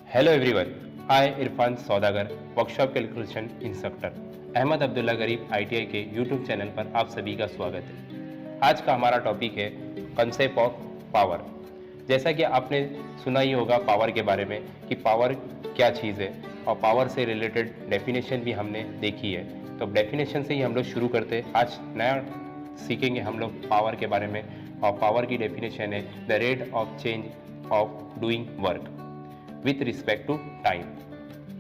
Hello everyone, I Irfan Saudagar, workshop calculation instructor Ahmad Abdullah Garib ITI के YouTube channel पर आप सभी का स्वागत है। आज का हमारा टॉपिक है कंसेप्ट ऑफ पावर। जैसा कि आपने सुना ही होगा पावर के बारे में कि पावर क्या चीज़ है और पावर से रिलेटेड डेफिनेशन भी हमने देखी है। तो डेफिनेशन से ही हम लोग शुरू करते हैं। आज नया सीखेंगे हम लोग पावर के बारे में और पावर की डेफिनेशन है the rate of change of doing work with respect to time.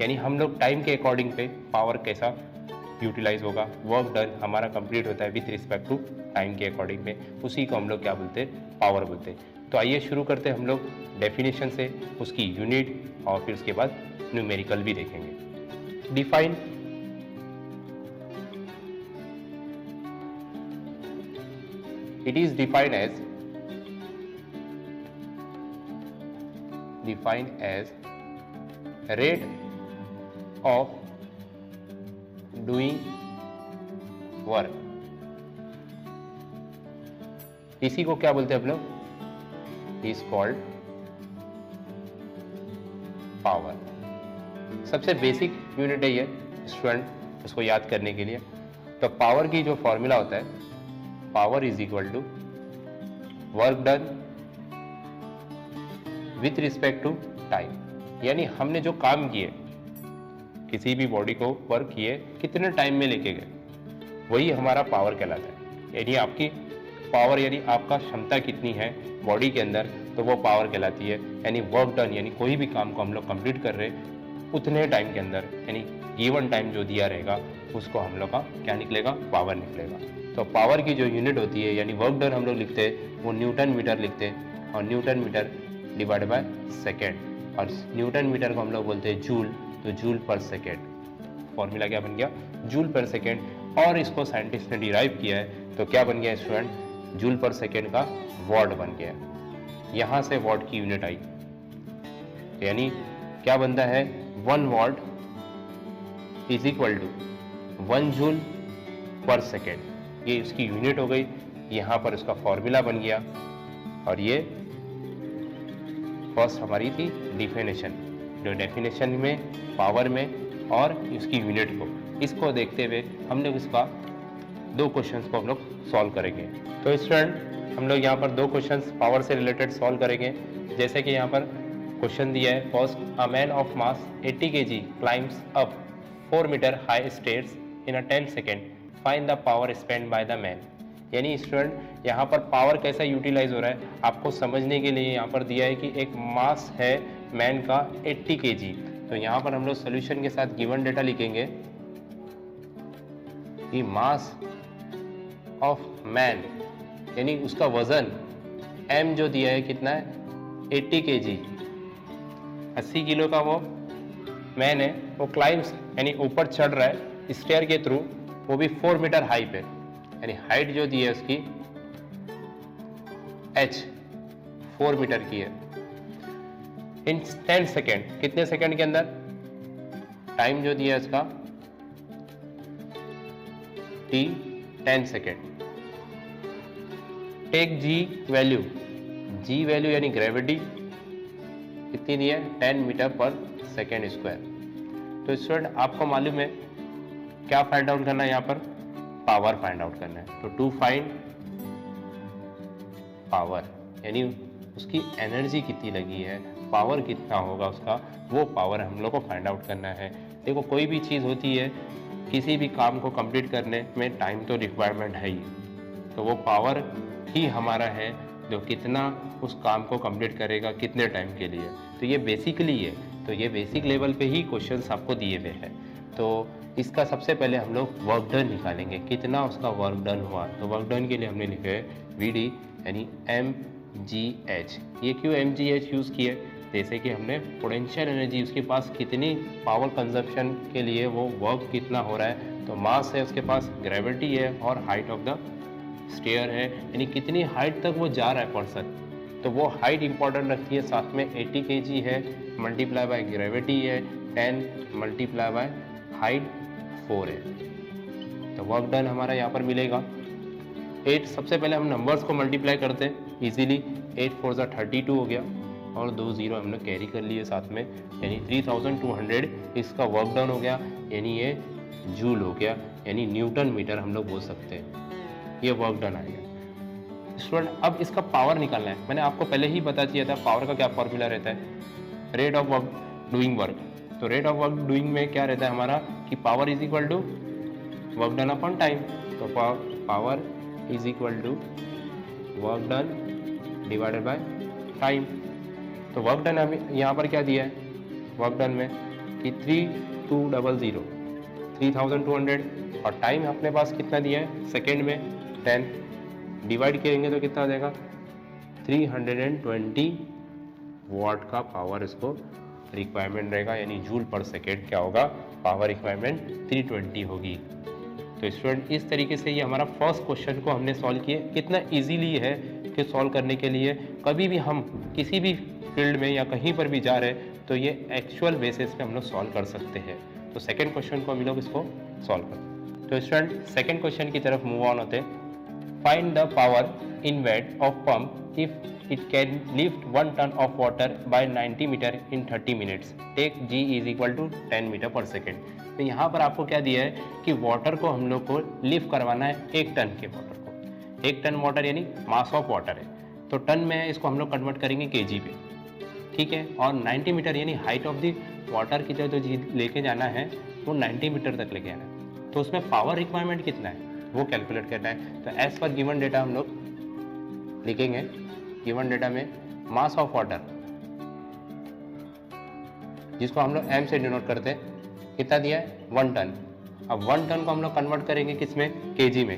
यानी हम लोग टाइम के अकॉर्डिंग पे पावर कैसा यूटिलाइज होगा, वर्क डन हमारा कंप्लीट होता है विथ रिस्पेक्ट टू टाइम के अकॉर्डिंग में, उसी को हम लोग क्या बोलते हैं, पावर बोलते हैं। तो आइए शुरू करते हैं हम लोग डेफिनेशन से, उसकी यूनिट और फिर उसके बाद न्यूमेरिकल भी देखेंगे। Define it is defined as rate of doing work। इसी को क्या बोलते हैं हम लोग, इज कॉल्ड पावर। सबसे बेसिक यूनिट है ये स्टूडेंट, उसको याद करने के लिए। तो पावर की जो फॉर्मूला होता है, power is equal to work done with respect to time. यानी हमने जो काम किए, किसी भी बॉडी को वर्क किए, कितने टाइम में लेके गए, वही हमारा पावर कहलाता है। यानी आपकी पावर यानी आपका क्षमता कितनी है बॉडी के अंदर, तो वो पावर कहलाती है। यानी वर्क डन यानी कोई भी काम को हम लोग कंप्लीट कर रहे हैं उतने टाइम के अंदर, यानी गिवन टाइम जो दिया रहेगा उसको हम लोग का क्या निकलेगा, पावर निकलेगा। तो पावर की जो यूनिट होती है यानी वर्क डन हम लोग लिखते हैं वो न्यूटन मीटर लिखते हैं, और newton metre divide by second, और न्यूटन मीटर को हम लोग बोलते हैं जूल, तो जूल पर सेकेंड। फॉर्मूला क्या बन गया, जूल पर सेकेंड। और इसको साइंटिस्ट ने डिराइव किया है तो क्या बन गया स्टूडेंट, जूल पर सेकेंड का वॉट बन गया। यहां से वॉट की यूनिट आई, यानी क्या बनता है, 1 watt is equal to 1 joule per second. ये इसकी यूनिट हो गई, यहां पर इसका फॉर्मूला बन गया। और ये फर्स्ट हमारी थी डिफिनेशन, जो डेफिनेशन में पावर में और इसकी यूनिट को, इसको देखते हुए हम लोग इसका 2 क्वेश्चंस को हम लोग सॉल्व करेंगे। तो स्टूडेंट हम लोग यहाँ पर 2 क्वेश्चंस पावर से रिलेटेड सॉल्व करेंगे। जैसे कि यहाँ पर क्वेश्चन दिया है, first, a man of mass 80 kg climbs up 4 metre high stairs in a 10 second, find the power spend by the man. यानी स्टूडेंट यहाँ पर पावर कैसा यूटिलाइज हो रहा है आपको समझने के लिए यहाँ पर दिया है कि एक मास है मैन का 80 kg। तो यहाँ पर हम लोग सोल्यूशन के साथ गिवन डेटा लिखेंगे कि मास ऑफ मैन यानी उसका वजन m जो दिया है कितना है, 80 kg, 80 किलो का वो मैन है, वो क्लाइम्स यानी ऊपर चढ़ रहा है स्टेयर के थ्रू, वो भी 4 मीटर हाई पे, यानी हाइट जो दी है उसकी h 4 मीटर की है, इन 10 सेकेंड, कितने सेकेंड के अंदर, टाइम जो दिया है इसका t 10 second. Take g value यानी ग्रेविटी कितनी दी है, 10 मीटर पर सेकेंड स्क्वायर। तो स्टूडेंट आपको मालूम है क्या फाइंड आउट करना है, यहाँ पर पावर फाइंड आउट करना है। तो टू फाइंड पावर यानी उसकी एनर्जी कितनी लगी है, पावर कितना होगा उसका, वो पावर हम लोग को फाइंड आउट करना है। देखो कोई भी चीज़ होती है, किसी भी काम को कंप्लीट करने में टाइम तो रिक्वायरमेंट है ही, तो वो पावर ही हमारा है जो कितना उस काम को कंप्लीट करेगा, कितने टाइम के लिए। तो ये बेसिकली है, तो ये बेसिक लेवल पे ही क्वेश्चंस आपको दिए हुए हैं। तो इसका सबसे पहले हम लोग वर्क डन निकालेंगे, कितना उसका वर्क डन हुआ। तो वर्क डन के लिए हमने लिखे है VD यानी mgh। ये क्यों mgh यूज़ किए, जैसे कि हमने पोटेंशियल एनर्जी उसके पास कितनी पावर कंजप्शन के लिए वो वर्क कितना हो रहा है, तो मास है उसके पास, ग्रेविटी है और हाइट ऑफ द स्टेयर है, यानी कितनी हाइट तक वो जा रहा है पर्सन, तो वो हाइट इंपॉर्टेंट रखती है। साथ में 80 kg है, मल्टीप्लाई बाय ग्रेविटी है 10, मल्टीप्लाई बाय हाइट 4 है। तो वर्क डन हमारा यहाँ पर मिलेगा 8। सबसे पहले हम नंबर्स को मल्टीप्लाई करते हैं इजीली, 8 4 32 हो गया, और 2 जीरो हमने कैरी कर लिए साथ में, यानी 3200 इसका वर्क डन हो गया, यानी ये जूल हो गया, यानी न्यूटन मीटर हम लोग बोल सकते हैं, ये वर्क डन आएगा। स्टूडेंट अब इसका पावर निकालना है। मैंने आपको पहले ही बता दिया था पावर का क्या फॉर्मूला रहता है, rate of work doing work. तो रेट ऑफ वर्क डूइंग में क्या रहता है हमारा कि power is equal to work done upon time. तो power is equal to work done divided by time. तो वर्क डन हमें यहाँ पर क्या दिया है, वर्क डन में कि 3200 3200 और टाइम अपने पास कितना दिया है सेकेंड में 10, डिवाइड करेंगे तो कितना आ जाएगा 320 वाट का पावर इसको रिक्वायरमेंट रहेगा, यानी जूल पर सेकेंड क्या होगा पावर रिक्वायरमेंट 320 होगी। तो स्टूडेंट इस तरीके से ये हमारा फर्स्ट क्वेश्चन को हमने सॉल्व किया। कितना इजीली है कि सॉल्व करने के लिए कभी भी हम किसी भी फील्ड में या कहीं पर भी जा रहे हैं तो ये एक्चुअल बेसिस पे हम लोग सॉल्व कर सकते हैं। तो सेकंड क्वेश्चन को हम लोग इसको सॉल्व करते हैं। तो स्टूडेंट सेकंड क्वेश्चन की तरफ मूव ऑन होते हैं। Find the power in weight of pump if it can lift 1 ton of water by 90 metre in 30 minutes. Take G is equal to 10 metre पर सेकेंड। तो यहाँ पर आपको क्या दिया है कि वाटर को हम लोग को लिफ्ट करवाना है 1 टन के वाटर को। 1 टन वाटर यानी मास ऑफ वाटर है, तो टन में इसको हम लोग कन्वर्ट करेंगे केजी पे, ठीक है। और 90 मीटर यानी हाइट ऑफ द वाटर की जो लेके जाना है वो 90 मीटर तक लेके जाना है। तो उसमें पावर रिक्वायरमेंट कितना है वो कैलकुलेट करना है। तो एज पर गिवन डेटा हम लोग लिखेंगे, गिवन डेटा में मास ऑफ वाटर जिसको हम लोग m से डिनोट करते हैं, कितना दिया है 1 टन। अब 1 टन को हम लोग कन्वर्ट करेंगे किसमें केजी में,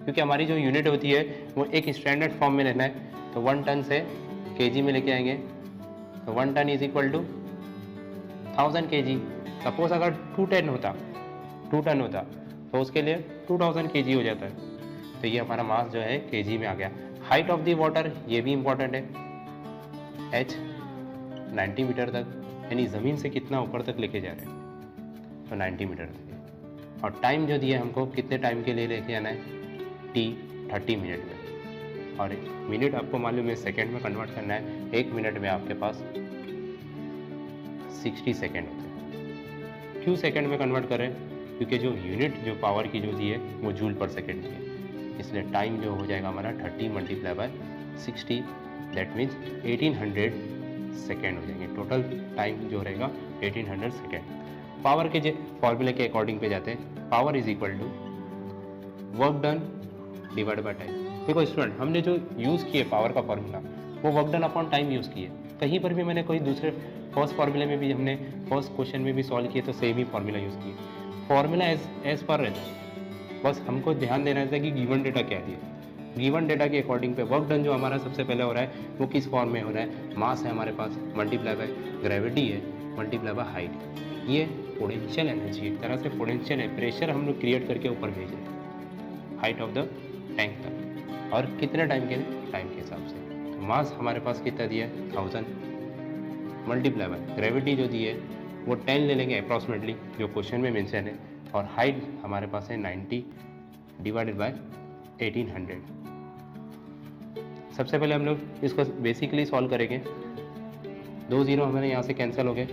क्योंकि हमारी जो यूनिट होती है वो एक स्टैंडर्ड फॉर्म में लेना है। तो 1 टन से केजी में लेके आएंगे, तो 1 ton is equal to 1000 kg। Suppose अगर 2 टन होता तो उसके लिए 2000 kg हो जाता है। तो ये हमारा मास जो है केजी में आ गया। हाइट ऑफ द वाटर ये भी इंपॉर्टेंट है, h 90 मीटर तक, यानी ज़मीन से कितना ऊपर तक लेके जा रहे हैं तो 90 मीटर तक। और टाइम जो दिया है हमको कितने टाइम के लिए लेके आना है t 30 मिनट में, और मिनट आपको मालूम है सेकेंड में कन्वर्ट करना है। 1 मिनट में आपके पास 60 सेकेंड होते हैं। क्यों सेकेंड में कन्वर्ट करें, क्योंकि जो यूनिट जो पावर की जो दी है वो जूल पर सेकेंड की है, इसलिए टाइम जो हो जाएगा हमारा 30 multiply by 60, that means 1800 second हो जाएंगे। टोटल टाइम जो रहेगा 1800 सेकेंड। पावर के फॉर्मूले के अकॉर्डिंग पे जाते हैं, power is equal to work done divide by time. देखो स्टूडेंट हमने जो यूज़ किए पावर का फॉर्मूला वो work done upon time use किए। कहीं पर भी मैंने कोई दूसरे फर्स्ट फार्मूले में भी हमने फर्स्ट क्वेश्चन में भी सॉल्व किए तो सेम ही फार्मूला यूज़ किए। फार्मूला एज पर रहता है, बस हमको ध्यान देना है कि गिवन डेटा क्या दिया। गिवन डेटा के अकॉर्डिंग पे वर्क डन जो हमारा सबसे पहले हो रहा है वो किस फॉर्म में हो रहा है, मास है हमारे पास मल्टीप्लाई बाय ग्रेविटी है मल्टीप्लाई बाय हाइट। ये पोटेंशियल एनर्जी एक तरह से पोटेंशियल है, प्रेशर हम लोग क्रिएट करके ऊपर भेज रहे हैं हाइट ऑफ द टैंक तक, और कितने टाइम के लिए, टाइम के हिसाब से। तो मास हमारे पास कितना दिया है 1000 मल्टीप्लाई बाय ग्रेविटी जो दी है वो 10 ले लेंगे अप्रॉक्सीमेटली जो क्वेश्चन में मेंशन है, और हाइट हमारे पास है 90 डिवाइडेड बाय 1800। सबसे पहले हम लोग इसको बेसिकली सॉल्व करेंगे। 2 जीरो हमारे यहाँ से कैंसिल हो गए,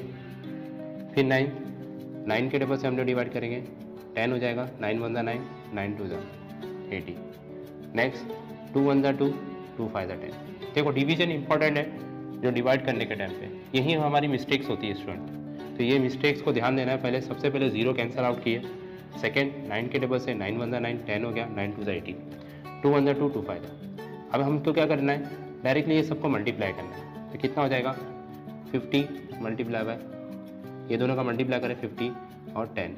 फिर 9 के डबल से हम लोग डिवाइड करेंगे, 10 हो जाएगा, 9 1 9 9 2 80। नेक्स्ट 2 1 2 2 5 10। देखो डिवीजन इंपॉर्टेंट है जो डिवाइड करने के टाइम पे, यही हमारी मिस्टेक्स होती है स्टूडेंट। तो ये मिस्टेक्स को ध्यान देना है। पहले सबसे पहले जीरो कैंसिल आउट किए, सेकेंड 9 के डबल से 9 1 9 10 हो गया, 9 2 80, 2 1 2 2 5। अब हमको क्या करना है, डायरेक्टली ये सबको मल्टीप्लाई करना है। तो कितना हो जाएगा 50 मल्टीप्लाई बाय, ये दोनों का मल्टीप्लाई करें 50 और 10,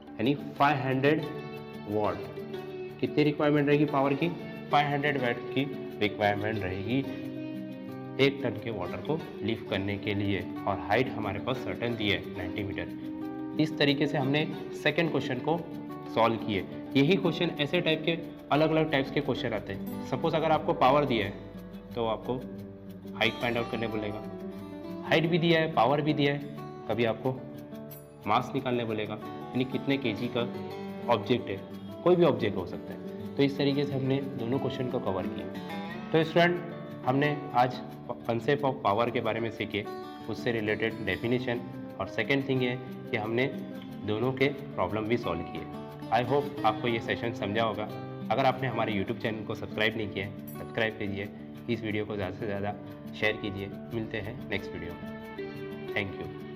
यानी 500 वाट। कितनी रिक्वायरमेंट रहेगी पावर की, 500 वाट की रिक्वायरमेंट रहेगी 1 टन के वाटर को लिफ्ट करने के लिए, और हाइट हमारे पास सर्टेन दी है 90 मीटर। इस तरीके से हमने सेकंड क्वेश्चन को सॉल्व किए। यही क्वेश्चन ऐसे टाइप के अलग अलग टाइप्स के क्वेश्चन आते हैं। सपोज अगर आपको पावर दिया है तो आपको हाइट फाइंड आउट करने बोलेगा, हाइट भी दिया है पावर भी दिया है, कभी आपको मास निकालने बोलेगा, यानी कितने केजी का ऑब्जेक्ट है, कोई भी ऑब्जेक्ट हो सकता है। तो इस तरीके से हमने दोनों क्वेश्चन को कवर किया। तो स्टूडेंट हमने आज कंसेप्ट ऑफ पावर के बारे में सीखे, उससे रिलेटेड डेफिनेशन, और सेकेंड थिंग ये कि हमने दोनों के प्रॉब्लम भी सॉल्व किए। आई होप आपको ये सेशन समझा होगा। अगर आपने हमारे यूट्यूब चैनल को सब्सक्राइब नहीं किया है, सब्सक्राइब कीजिए, इस वीडियो को ज़्यादा से ज़्यादा शेयर कीजिए। मिलते हैं नेक्स्ट वीडियो में। Thank you.